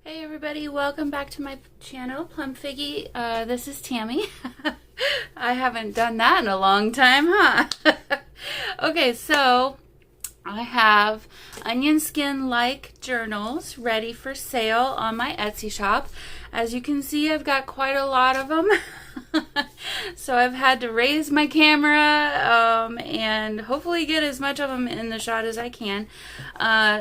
Hey everybody, welcome back to my channel, Plum Figgy. This is Tammy. I haven't done that in a long time, huh? Okay, so I have onion skin-like journals ready for sale on my Etsy shop. As you can see, I've got quite a lot of them. So I've had to raise my camera and hopefully get as much of them in the shot as I can.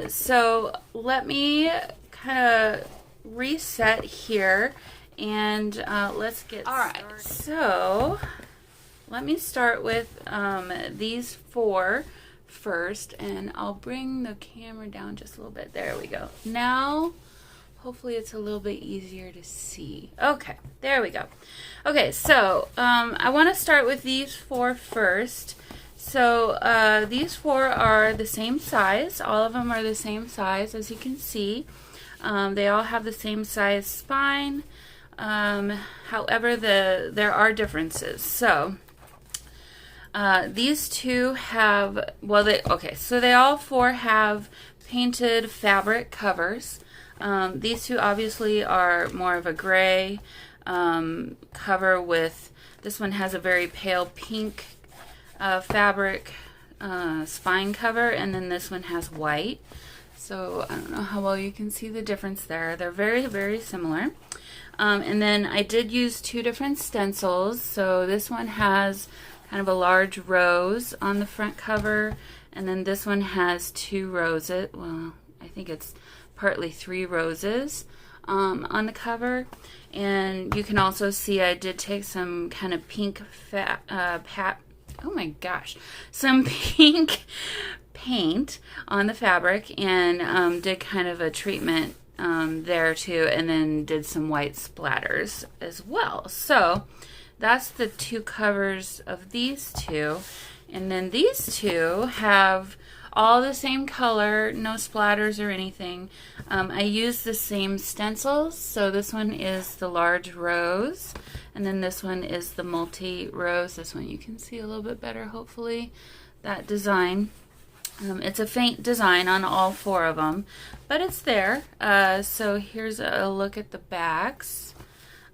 So let me kind of reset here and let's get started. So let me start with these four first, and I'll bring the camera down just a little bit. There we go. Now hopefully it's a little bit easier to see. Okay, there we go. Okay, so I want to start with these four first. So these four are the same size. All of them are the same size, as you can see. They all have the same size spine. However, there are differences. So these two have, well, so they all four have painted fabric covers. These two obviously are more of a gray cover with, this one has a very pale pink fabric spine cover, and then this one has white. So I don't know how well you can see the difference there. They're very, very similar. And then I did use two different stencils. So this one has kind of a large rose on the front cover, and then this one has two roses. Well, I think it's partly three roses on the cover. And you can also see I did take some kind of pink some pink paint on the fabric and did kind of a treatment there too, and then did some white splatters as well. So that's the two covers of these two, and then these two have all the same color, no splatters or anything. I used the same stencils. So this one is the large rose, and then this one is the multi-rose. This one you can see a little bit better, hopefully, that design. It's a faint design on all four of them, but it's there. So here's a look at the backs.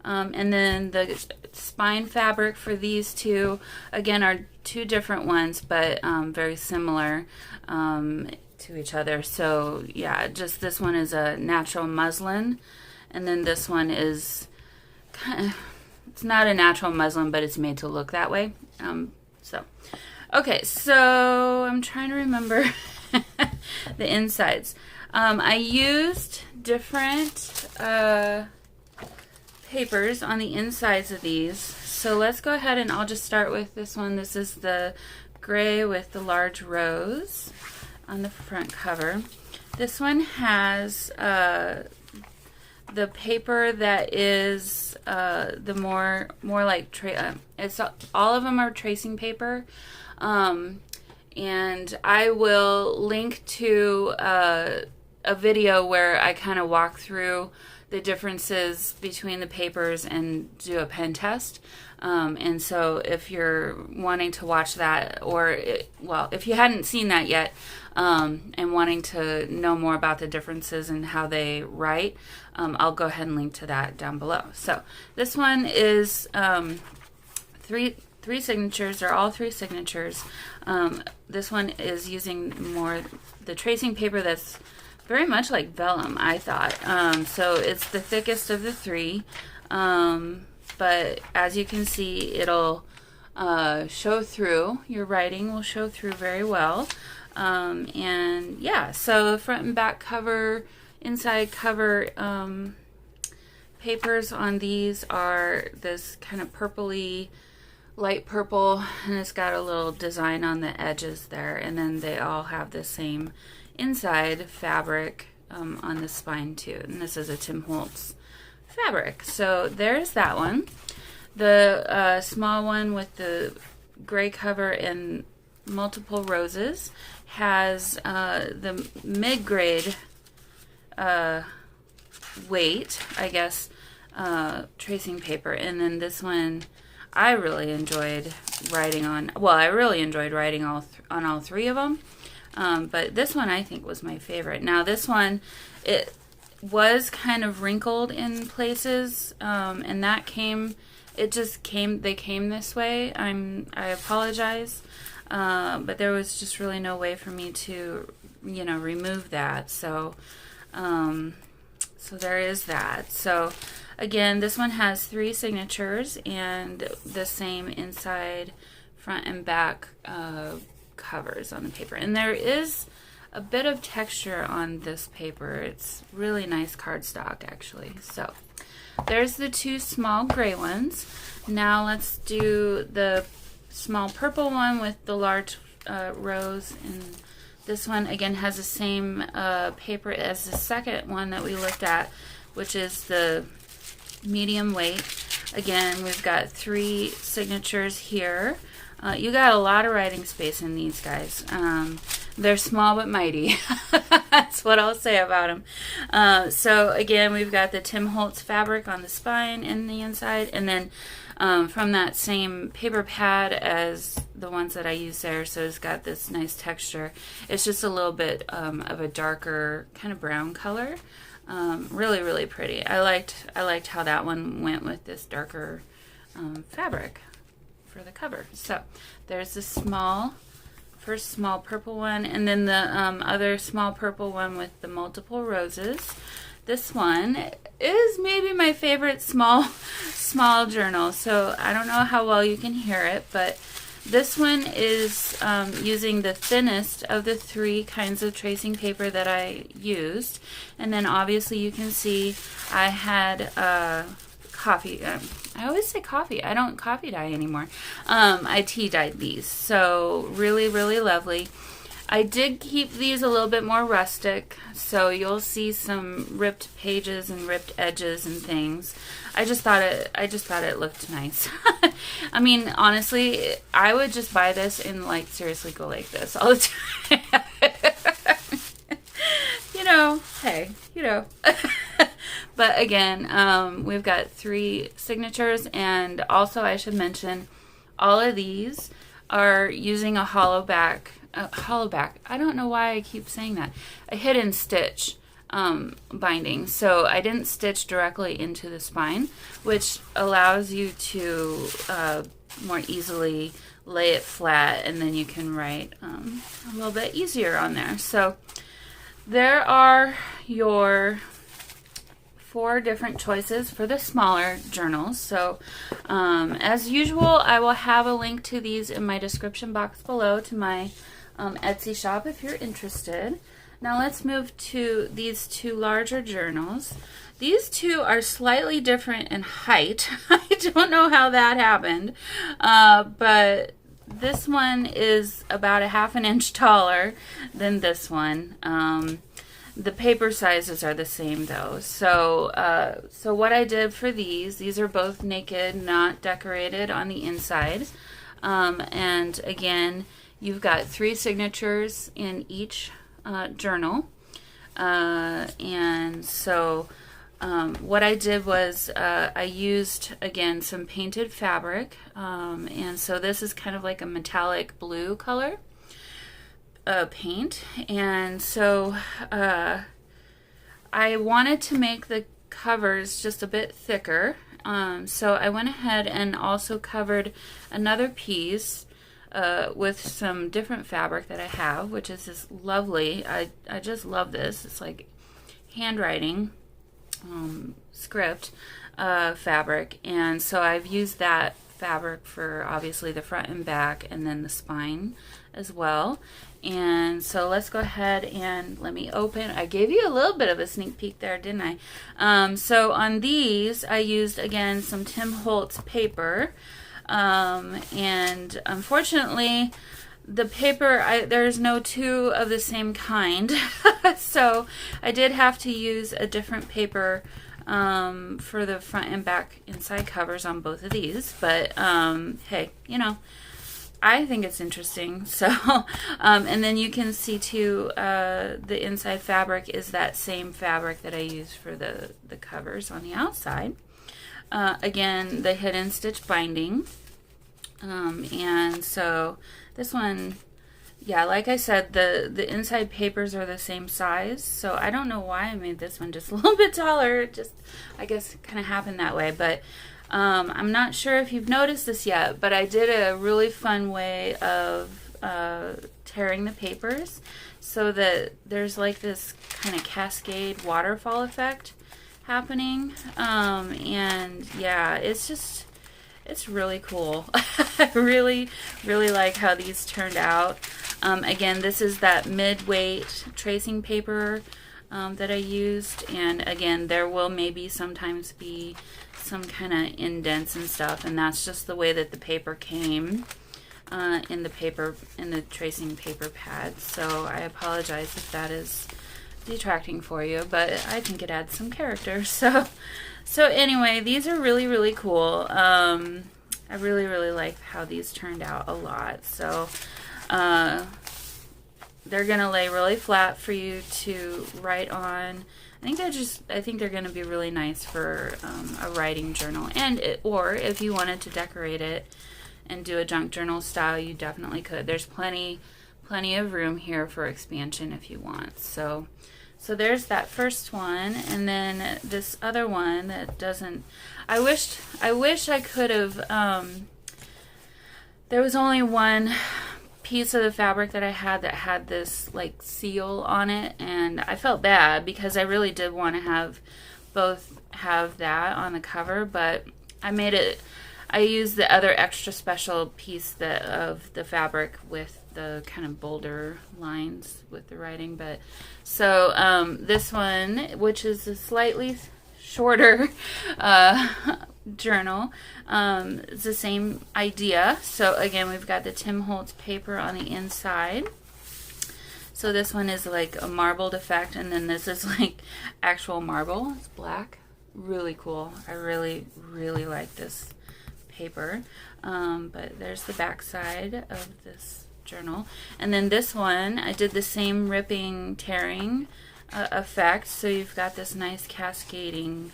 And then the spine fabric for these two, again, are two different ones, but very similar to each other. So yeah, just this one is a natural muslin, and then this one is it's not a natural muslin, but it's made to look that way. Okay, so I'm trying to remember the insides. I used different papers on the insides of these. So let's go ahead and I'll just start with this one. This is the gray with the large rose on the front cover. This one has the paper that is the more like it's all of them are tracing paper. And I will link to a video where I kind of walk through the differences between the papers and do a pen test. And so if you're wanting to watch that, or if you hadn't seen that yet, and wanting to know more about the differences and how they write, I'll go ahead and link to that down below. So this one is three signatures. They're all three signatures. This one is using more the tracing paper that's very much like vellum, I thought. So it's the thickest of the three, but as you can see, it'll show through. Your writing will show through very well. And yeah, so front and back cover, inside cover papers on these are this kind of purpley, light purple, and it's got a little design on the edges there, and then they all have the same inside fabric on the spine too, and this is a Tim Holtz fabric. So there's that one. The small one with the gray cover and multiple roses has the mid-grade weight, I guess, tracing paper, and then this one I really enjoyed writing on. Well, I really enjoyed writing on all three of them, but this one I think was my favorite. Now this one, was kind of wrinkled in places, and that came, they came this way. I apologize, but there was just really no way for me to, remove that. So, so there is that. So again, this one has 3 signatures and the same inside, front, and back covers on the paper. And there is a bit of texture on this paper. It's really nice cardstock, actually. So there's the 2 small gray ones. Now let's do the small purple one with the large rose. And this one, again, has the same paper as the second one that we looked at, which is the medium weight. Again, we've got 3 signatures here. You got a lot of writing space in these guys. They're small but mighty. That's what I'll say about them. So again, we've got the Tim Holtz fabric on the spine and the inside, and then from that same paper pad as the ones that I use there. So it's got this nice texture. It's just a little bit of a darker kind of brown color. Really, really pretty. I liked how that one went with this darker fabric for the cover. So there's the first small purple one, and then the other small purple one with the multiple roses. This one is maybe my favorite small journal. So I don't know how well you can hear it, but this one is using the thinnest of the 3 kinds of tracing paper that I used. And then obviously you can see I had coffee. I always say coffee. I don't coffee dye anymore. I tea dyed these. So really, really lovely. I did keep these a little bit more rustic, so you'll see some ripped pages and ripped edges and things. I just thought it looked nice. I mean, honestly, I would just buy this and seriously go like this all the time. Hey, But again, we've got 3 signatures, and also I should mention all of these are using a hollow back. I don't know why I keep saying that. A hidden stitch binding. So I didn't stitch directly into the spine, which allows you to more easily lay it flat, and then you can write a little bit easier on there. So there are your 4 different choices for the smaller journals. So as usual, I will have a link to these in my description box below to my Etsy shop if you're interested. Now let's move to these 2 larger journals. These 2 are slightly different in height. I don't know how that happened, but this one is about a ½ an inch taller than this one. The paper sizes are the same though. So so what I did for these are both naked, not decorated on the inside. And again, you've got 3 signatures in each journal. And so what I did was I used, again, some painted fabric. And so this is kind of like a metallic blue color paint. And so I wanted to make the covers just a bit thicker. So I went ahead and also covered another piece with some different fabric that I have, which is this lovely, I just love this. It's like handwriting script fabric. And so I've used that fabric for obviously the front and back, and then the spine as well. And so let's go ahead and let me open. I gave you a little bit of a sneak peek there, didn't I? So on these, I used, again, some Tim Holtz paper. And unfortunately, the paper, there's no 2 of the same kind. So I did have to use a different paper for the front and back inside covers on both of these. But hey, I think it's interesting. So, and then you can see too, the inside fabric is that same fabric that I used for the covers on the outside. Again, the hidden stitch binding. And so this one yeah, like I said, the inside papers are the same size, so I don't know why I made this one just a little bit taller. It just, I guess, kind of happened that way. But I'm not sure if you've noticed this yet, but I did a really fun way of tearing the papers so that there's like this kind of cascade waterfall effect happening. And yeah, it's really cool. I really like how these turned out. Again, this is that mid-weight tracing paper that I used, and again, there will maybe sometimes be some kind of indents and stuff, and that's just the way that the paper came in the tracing paper pad. So I apologize if that is detracting for you, but I think it adds some character. So anyway, these are really cool. I really like how these turned out a lot. So they're gonna lay really flat for you to write on. I think they're gonna be really nice for a writing journal, or if you wanted to decorate it and do a junk journal style, you definitely could. There's plenty of room here for expansion if you want. So there's that first one, and then this other one that doesn't. I wish I could have. There was only one piece of the fabric that I had that had this like seal on it, and I felt bad because I really did want to both have that on the cover, but I used the other extra special piece of the fabric with the kind of bolder lines with the writing. But so this one, which is a slightly shorter journal, it's the same idea. So again, we've got the Tim Holtz paper on the inside. So this one is like a marbled effect, and then this is like actual marble. It's black. Really cool. I really like this paper. But there's the back side of this journal. And then this one, I did the same ripping, tearing effect. So you've got this nice cascading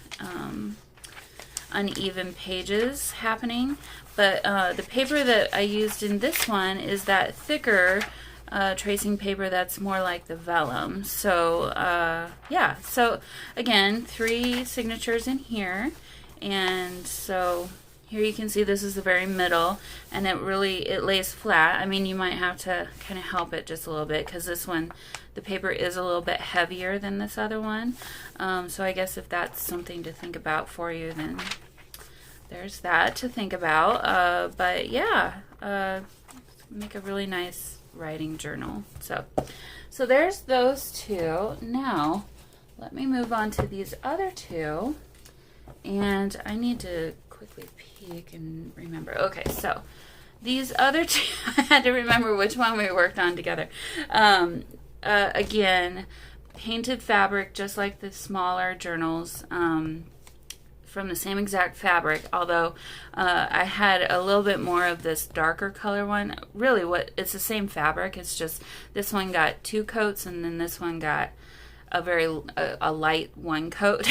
uneven pages happening. But the paper that I used in this one is that thicker tracing paper that's more like the vellum. So yeah, so again, 3 signatures in here, and so here you can see this is the very middle, and it lays flat. I mean, you might have to kind of help it just a little bit because this one, the paper is a little bit heavier than this other one. So I guess if that's something to think about for you, then there's that to think about. But yeah, make a really nice writing journal. So there's those 2. Now let me move on to these other 2, and I need to quickly peek and remember. Okay, so these other 2, I had to remember which one we worked on together. Again, painted fabric, just like the smaller journals, from the same exact fabric, although I had a little bit more of this darker color one. Really, it's the same fabric, it's just this one got 2 coats, and then this one got a light 1 coat.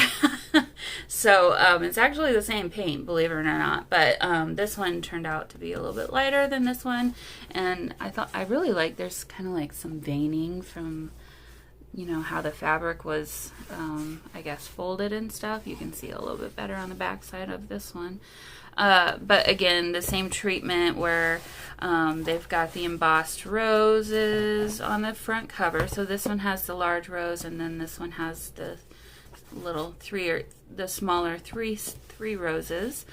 So it's actually the same paint, believe it or not, but this one turned out to be a little bit lighter than this one, and I really like, there's kind of like some veining from, you know, how the fabric was, I guess, folded and stuff. You can see a little bit better on the back side of this one. But again, the same treatment where they've got the embossed roses on the front cover. So this one has the large rose, and then this one has the little the smaller three roses.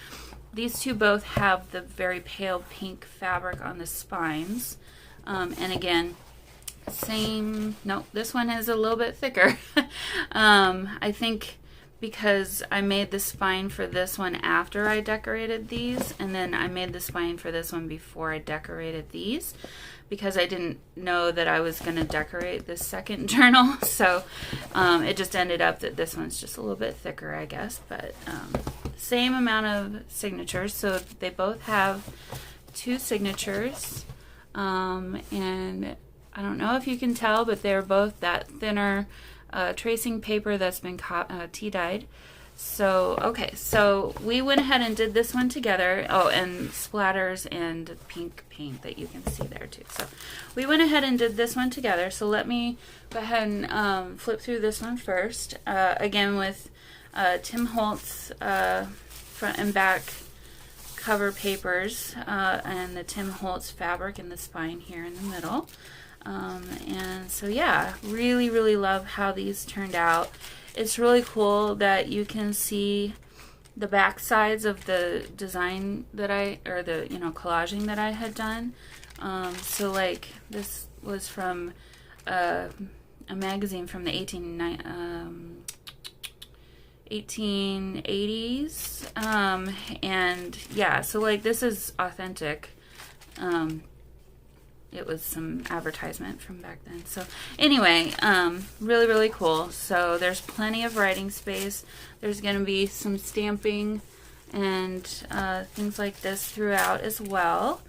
These 2 both have the very pale pink fabric on the spines. And again, this one is a little bit thicker. I think because I made the spine for this one after I decorated these, and then I made the spine for this one before I decorated these, because I didn't know that I was going to decorate this second journal. So it just ended up that this one's just a little bit thicker, I guess, but same amount of signatures. So they both have 2 signatures, and I don't know if you can tell, but they're both that thinner tracing paper that's been tea dyed. So, okay, so we went ahead and did this one together. Oh, and splatters and pink paint that you can see there too. So we went ahead and did this one together. So let me go ahead and flip through this one first. Again with Tim Holtz front and back cover papers and the Tim Holtz fabric in the spine here in the middle. And so yeah, really love how these turned out. It's really cool that you can see the back sides of the design that or the, collaging that I had done. So like this was from a magazine from the 1880s. And yeah, so like this is authentic. It was some advertisement from back then. So anyway, really cool. So there's plenty of writing space. There's going to be some stamping and things like this throughout as well.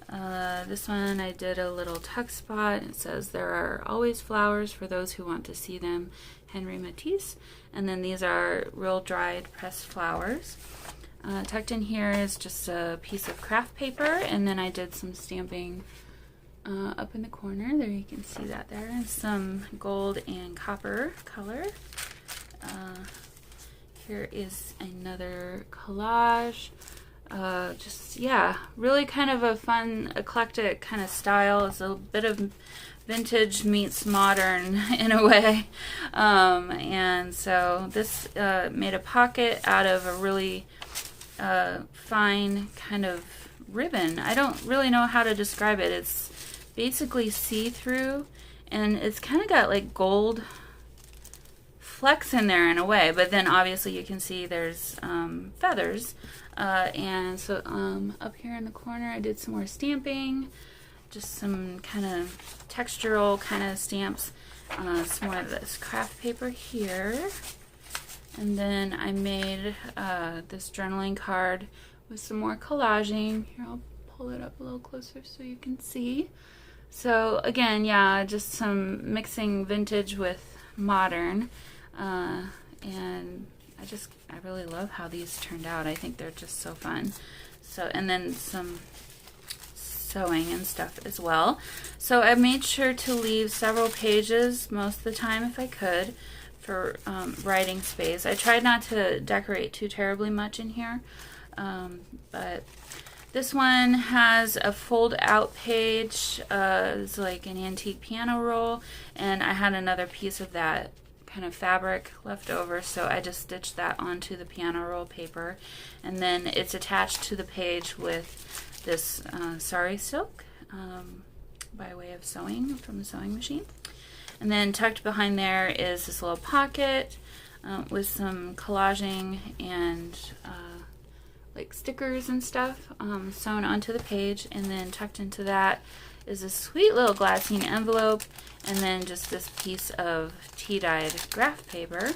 This one I did a little tuck spot. It says there are always flowers for those who want to see them, Henry Matisse. And then these are real dried pressed flowers. Tucked in here is just a piece of craft paper, and then I did some stamping up in the corner. There you can see that there, and some gold and copper color. Here is another collage. Just, yeah, really kind of a fun, eclectic kind of style. It's a bit of vintage meets modern in a way. And so this made a pocket out of a really fine kind of ribbon. I don't really know how to describe it. It's basically see-through, and it's kind of got like gold flecks in there in a way, but then obviously you can see there's feathers. And so up here in the corner I did some more stamping, just some kind of textural kind of stamps, some more of this craft paper here, and then I made this journaling card with some more collaging. Here, I'll pull it up a little closer so you can see. So again, yeah, just some mixing vintage with modern, and I really love how these turned out. I think they're just so fun. So, and then some sewing and stuff as well. So I made sure to leave several pages most of the time if I could for writing space. I tried not to decorate too terribly much in here, but this one has a fold-out page. It's like an antique piano roll, and I had another piece of that kind of fabric left over, so I just stitched that onto the piano roll paper, and then it's attached to the page with this sari silk by way of sewing from the sewing machine. And then tucked behind there is this little pocket with some collaging and like stickers and stuff sewn onto the page, and then tucked into that is a sweet little glassine envelope, and then just this piece of tea-dyed graph paper,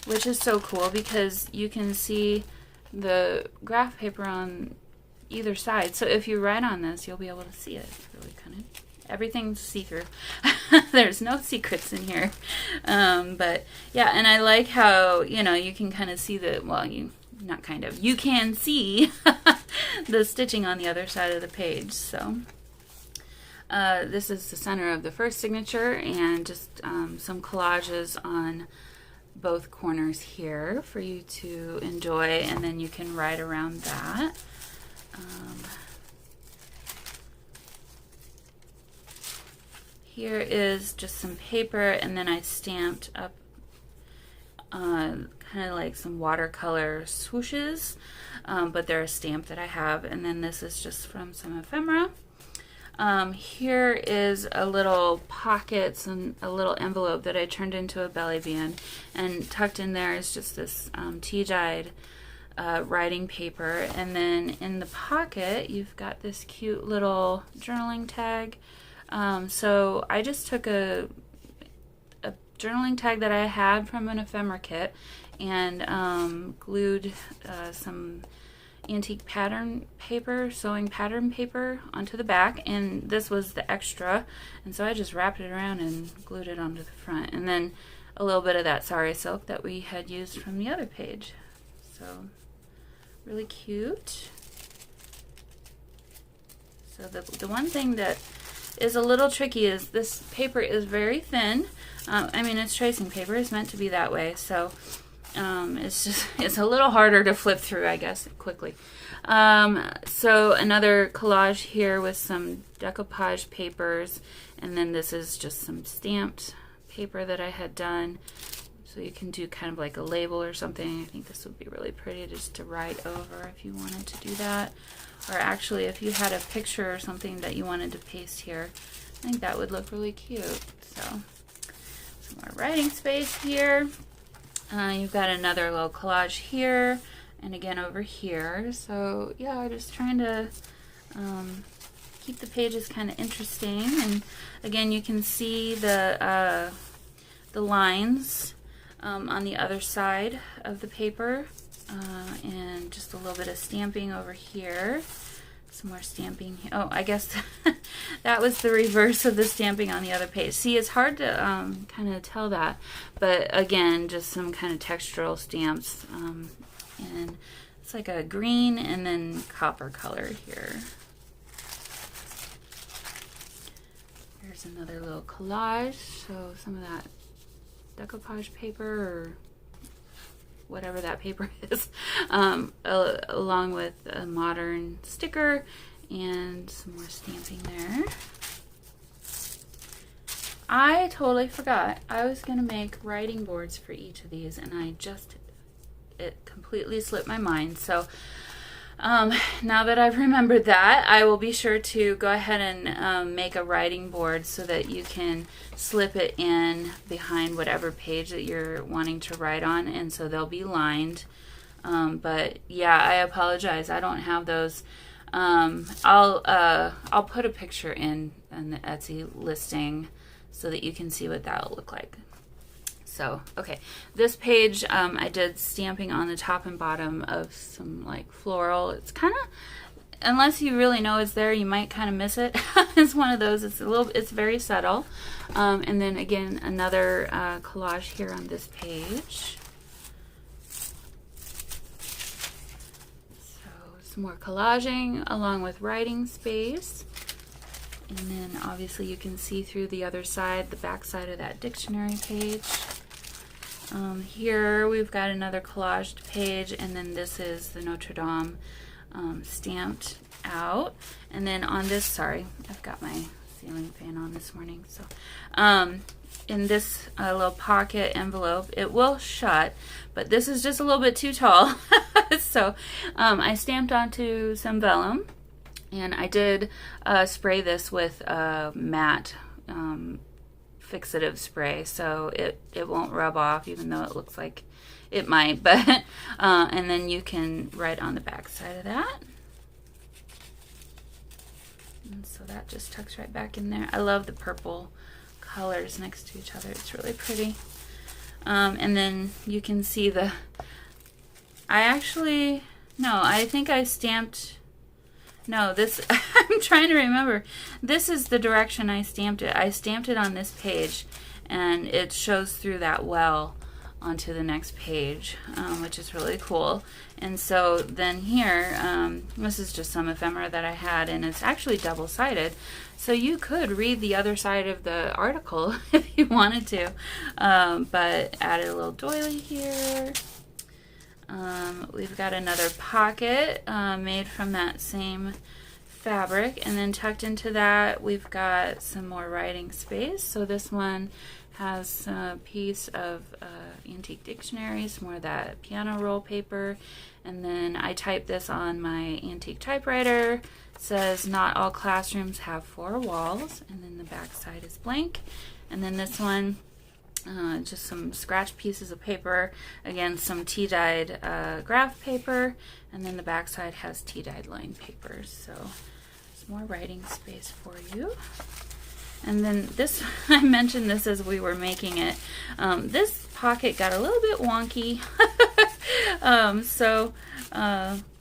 which is so cool because you can see the graph paper on either side. So if you write on this, you'll be able to see it. It's really kind of, everything's see-through. There's no secrets in here. But yeah, and I like how, you can kind of see the, well, not kind of, you can see the stitching on the other side of the page. So this is the center of the first signature, and just some collages on both corners here for you to enjoy, and then you can write around that. Here is just some paper, and then I stamped up kind of like some watercolor swooshes, but they're a stamp that I have, and then this is just from some ephemera. Here is a little pockets and a little envelope that I turned into a belly band, and tucked in there is just this tea-dyed writing paper, and then in the pocket you've got this cute little journaling tag. So I just took a journaling tag that I had from an ephemera kit and glued some antique pattern paper, sewing pattern paper onto the back, and this was the extra, and so I just wrapped it around and glued it onto the front. And then a little bit of that sari silk that we had used from the other page. So really cute. So the one thing that is a little tricky is this paper is very thin. I mean, it's tracing paper, it's meant to be that way, so it's a little harder to flip through, I guess, quickly. So another collage here with some decoupage papers, and then this is just some stamped paper that I had done. So you can do kind of like a label or something. I think this would be really pretty just to write over if you wanted to do that. Or actually, if you had a picture or something that you wanted to paste here, I think that would look really cute. So some more writing space here. You've got another little collage here, and again over here. So yeah, just trying to keep the pages kind of interesting. And again, you can see the lines on the other side of the paper, and just a little bit of stamping over here. Some more stamping. Oh, I guess that was the reverse of the stamping on the other page. See, it's hard to kind of tell that, but again, just some kind of textural stamps, and it's like a green and then copper color here. Here's another little collage, so some of that decoupage paper or whatever that paper is, along with a modern sticker and some more stamping there. I totally forgot. I was going to make writing boards for each of these, and it completely slipped my mind. So now that I've remembered that, I will be sure to go ahead and make a writing board so that you can slip it in behind whatever page that you're wanting to write on, and so they'll be lined. But yeah, I apologize, I don't have those. I'll put a picture in the Etsy listing so that you can see what that'll look like. So, okay, this page, I did stamping on the top and bottom of some like floral. It's kind of, unless you really know it's there, you might kind of miss it. It's one of those, it's very subtle. And then again, another collage here on this page. So some more collaging along with writing space. And then obviously you can see through the other side, the back side of that dictionary page. Here we've got another collaged page, and then this is the Notre Dame stamped out. And then on this, sorry, I've got my ceiling fan on this morning. So in this little pocket envelope, it will shut, but this is just a little bit too tall. So I stamped onto some vellum, and I did spray this with matte fixative spray, so it won't rub off, even though it looks like it might. But and then you can write on the back side of that, and so that just tucks right back in there. I love the purple colors next to each other, it's really pretty. And then you can see I think I stamped. No, this, I'm trying to remember. This is the direction I stamped it. I stamped it on this page, and it shows through that well onto the next page, which is really cool. And so then here, this is just some ephemera that I had, and it's actually double-sided. So you could read the other side of the article if you wanted to, but added a little doily here. We've got another pocket made from that same fabric, and then tucked into that we've got some more writing space. So this one has a piece of antique dictionary, some more of that piano roll paper, and then I typed this on my antique typewriter. It says not all classrooms have 4 walls, and then the back side is blank. And then this one, just some scratch pieces of paper, again some tea-dyed graph paper, and then the back side has tea-dyed lined paper. So some more writing space for you. And then this, I mentioned this as we were making it, this pocket got a little bit wonky.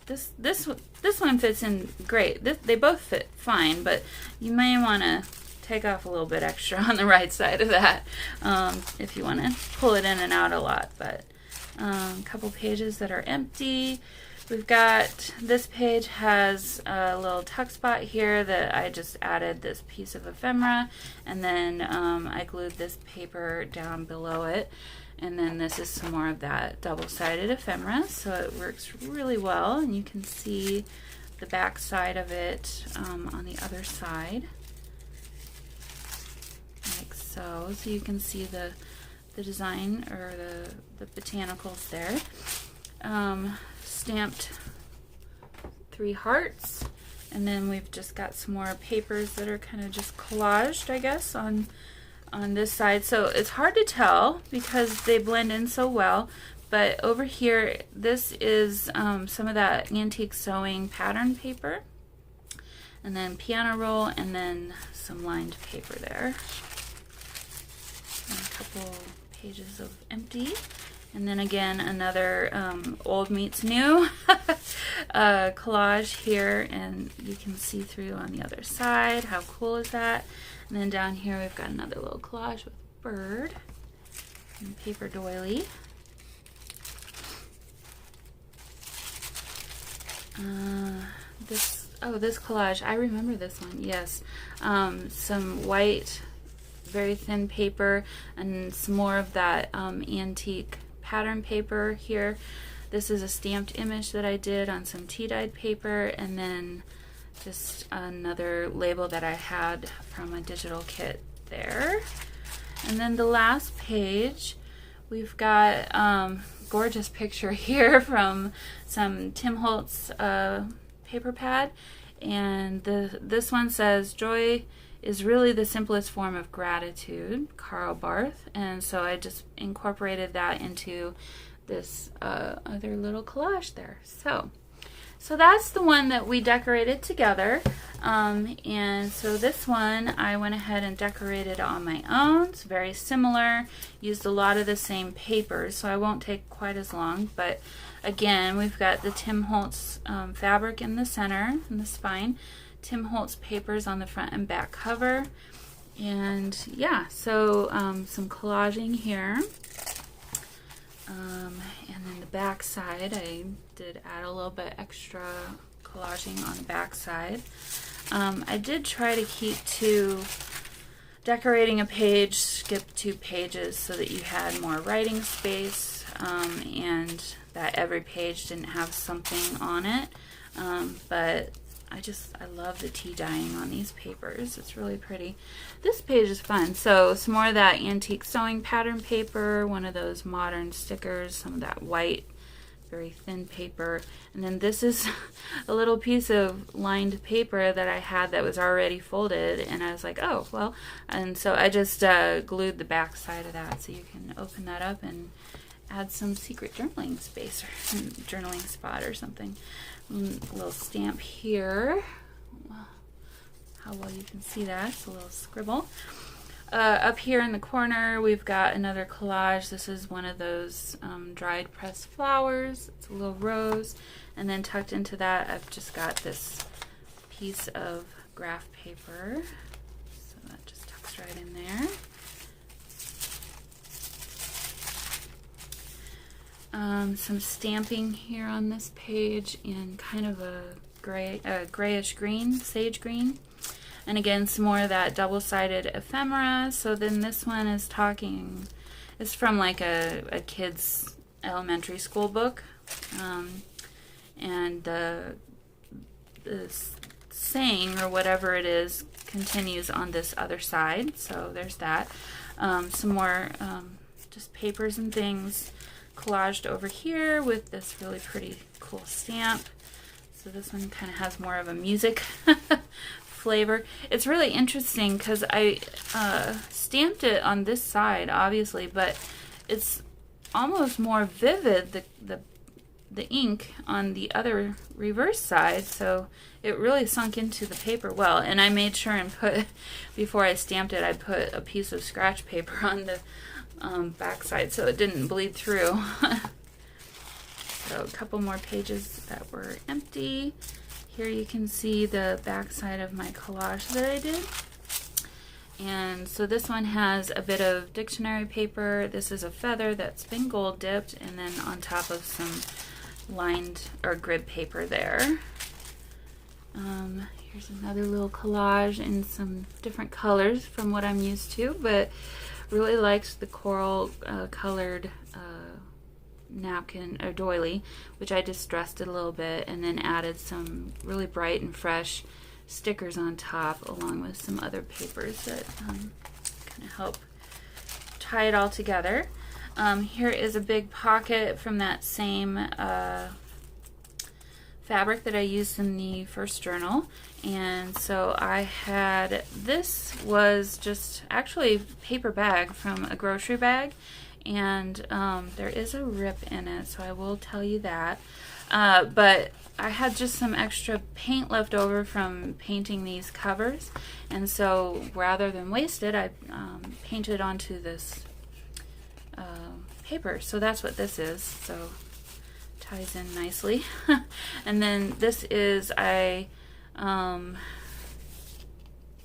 This one fits in great. They both fit fine, but you may want to take off a little bit extra on the right side of that if you want to pull it in and out a lot. But a couple pages that are empty. We've got, this page has a little tuck spot here that I just added this piece of ephemera, and then I glued this paper down below it. And then this is some more of that double-sided ephemera, so it works really well, and you can see the back side of it on the other side, like so. So you can see the design, or the botanicals there. Stamped 3 hearts, and then we've just got some more papers that are kind of just collaged, I guess, on this side. So it's hard to tell because they blend in so well. But over here, this is some of that antique sewing pattern paper, and then piano roll, and then some lined paper there, and a couple pages of empty. And then again, another old meets new collage here, and you can see through on the other side. How cool is that? And then down here we've got another little collage with a bird and paper doily. This collage, I remember this one, yes. Some white, very thin paper, and some more of that antique pattern paper here. This is a stamped image that I did on some tea-dyed paper, and then just another label that I had from a digital kit there. And then the last page, we've got gorgeous picture here from some Tim Holtz paper pad, and this one says, "Joy is really the simplest form of gratitude, Carl Barth." And so I just incorporated that into this other little collage there. So that's the one that we decorated together. And so this one I went ahead and decorated on my own. It's very similar, used a lot of the same papers, so I won't take quite as long. But again, we've got the Tim Holtz fabric in the center, in the spine, Tim Holtz papers on the front and back cover. And yeah, so some collaging here. And then the back side, I did add a little bit extra collaging on the back side. I did try to keep to decorating a page, skip 2 pages so that you had more writing space, and that every page didn't have something on it. But I love the tea dyeing on these papers. It's really pretty. This page is fun. So some more of that antique sewing pattern paper, one of those modern stickers, some of that white, very thin paper. And then this is a little piece of lined paper that I had that was already folded, and I was like, oh, well. And so I just glued the back side of that so you can open that up and add some secret journaling space or journaling spot or something. A little stamp here. How well you can see that. It's a little scribble. Up here in the corner, we've got another collage. This is one of those dried pressed flowers. It's a little rose. And then tucked into that, I've just got this piece of graph paper. So that just tucks right in there. Some stamping here on this page in kind of a grayish green, sage green. And again, some more of that double-sided ephemera. So then this one is it's from like a kid's elementary school book. And the saying, or whatever it is, continues on this other side. So there's that. Some more just papers and things collaged over here with this really pretty cool stamp. So this one kind of has more of a music flavor. It's really interesting because I stamped it on this side, obviously, but it's almost more vivid, the ink on the other reverse side, so it really sunk into the paper well. And I made sure and before I stamped it, I put a piece of scratch paper on the back side so it didn't bleed through. So a couple more pages that were empty. Here you can see the back side of my collage that I did. And so this one has a bit of dictionary paper. This is a feather that's been gold dipped, and then on top of some lined or grid paper there. Here's another little collage in some different colors from what I'm used to, but really liked the coral colored napkin or doily, which I distressed it a little bit and then added some really bright and fresh stickers on top, along with some other papers that kind of help tie it all together. Here is a big pocket from that same fabric that I used in the first journal. And so I had, this was just actually a paper bag from a grocery bag, and there is a rip in it, so I will tell you that. But I had just some extra paint left over from painting these covers, and so rather than waste it, I painted onto this paper. So that's what this is. So ties in nicely. And then this is, I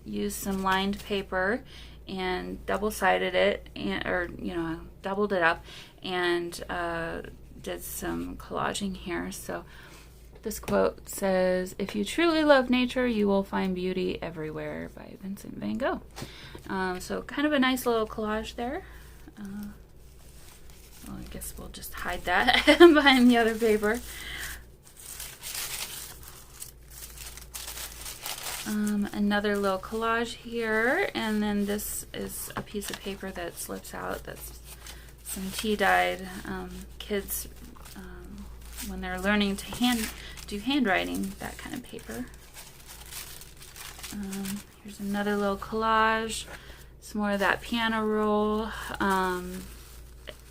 used some lined paper and double-sided it, or doubled it up, and did some collaging here. So this quote says, "If you truly love nature, you will find beauty everywhere," by Vincent van Gogh. So kind of a nice little collage there. Well, I guess we'll just hide that behind the other paper. Another little collage here, and then this is a piece of paper that slips out. That's some tea-dyed kids when they're learning to do handwriting, that kind of paper. Here's another little collage, some more of that piano roll,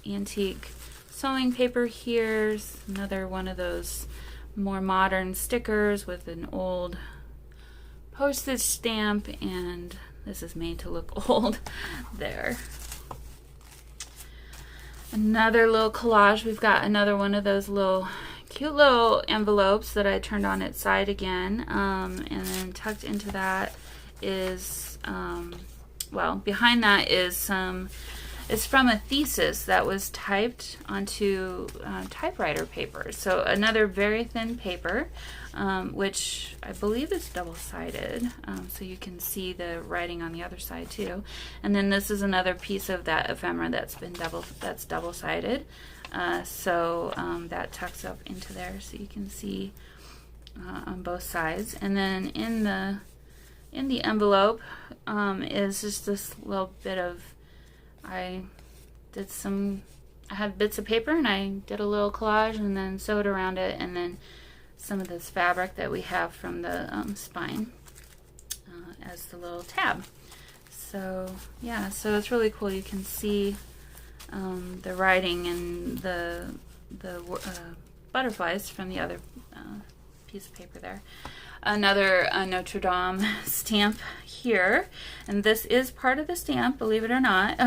antique sewing paper. Here's another one of those more modern stickers with an old postage stamp, and this is made to look old there. Another little collage. We've got another one of those little cute little envelopes that I turned on its side again, and then tucked into that is well, behind that is it's from a thesis that was typed onto typewriter paper. So another very thin paper, which I believe is double-sided, so you can see the writing on the other side too. And then this is another piece of that ephemera that's double-sided. So that tucks up into there, so you can see on both sides. And then in the envelope is just this little bit of, I had bits of paper and I did a little collage and then sewed around it, and then some of this fabric that we have from the spine as the little tab. So yeah, so it's really cool. You can see the writing and the butterflies from the other piece of paper there. Another Notre Dame stamp here, and this is part of the stamp, believe it or not.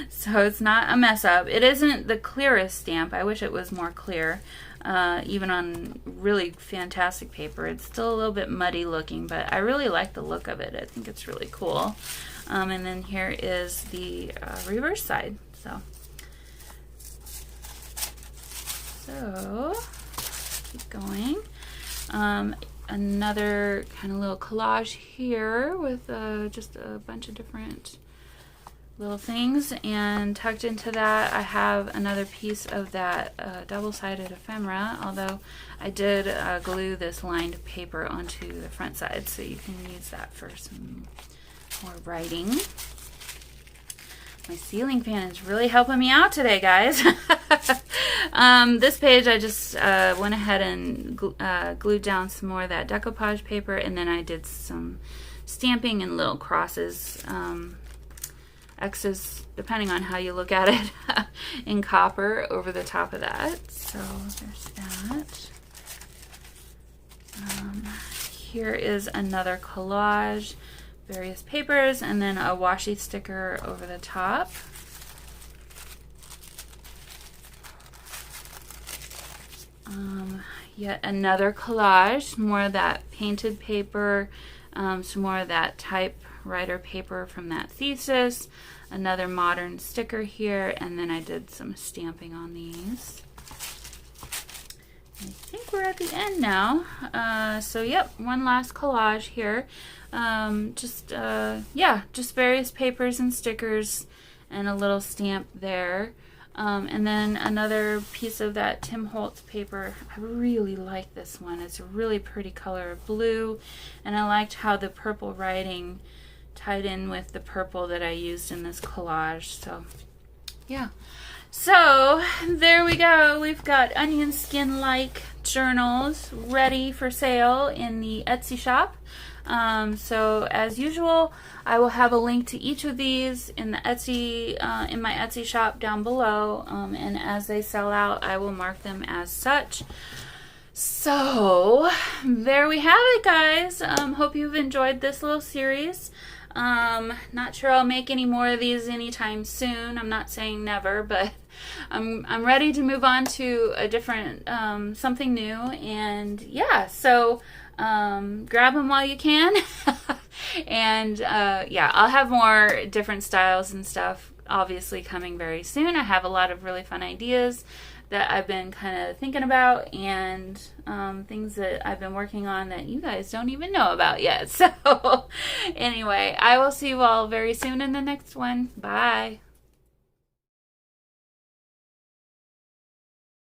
So it's not a mess up. It isn't the clearest stamp. I wish it was more clear, even on really fantastic paper. It's still a little bit muddy looking, but I really like the look of it. I think it's really cool. And then here is the reverse side. So keep going. Another kind of little collage here with just a bunch of different little things, and tucked into that I have another piece of that double-sided ephemera, although I did glue this lined paper onto the front side, so you can use that for some more writing. My ceiling fan is really helping me out today, guys. This page I just went ahead and glued down some more of that decoupage paper, and then I did some stamping and little crosses, X's, depending on how you look at it, in copper over the top of that. So there's that. Here is another collage, various papers, and then a washi sticker over the top. Yet another collage, more of that painted paper, some more of that type writer paper from that thesis, another modern sticker here, and then I did some stamping on these. I think we're at the end now. So yep, one last collage here. Yeah, just various papers and stickers and a little stamp there. And then another piece of that Tim Holtz paper. I really like this one. It's a really pretty color of blue, and I liked how the purple writing tied in with the purple that I used in this collage. So yeah. So there we go. We've got onion skin like journals ready for sale in the Etsy shop. So as usual, I will have a link to each of these in the Etsy, in my Etsy shop down below. And as they sell out, I will mark them as such. So there we have it, guys. Hope you've enjoyed this little series. Not sure I'll make any more of these anytime soon. I'm not saying never, but I'm ready to move on to a different, something new. And yeah, so grab them while you can. And yeah, I'll have more different styles and stuff obviously coming very soon. I have a lot of really fun ideas that I've been kind of thinking about, and things that I've been working on that you guys don't even know about yet. So anyway, I will see you all very soon in the next one. Bye.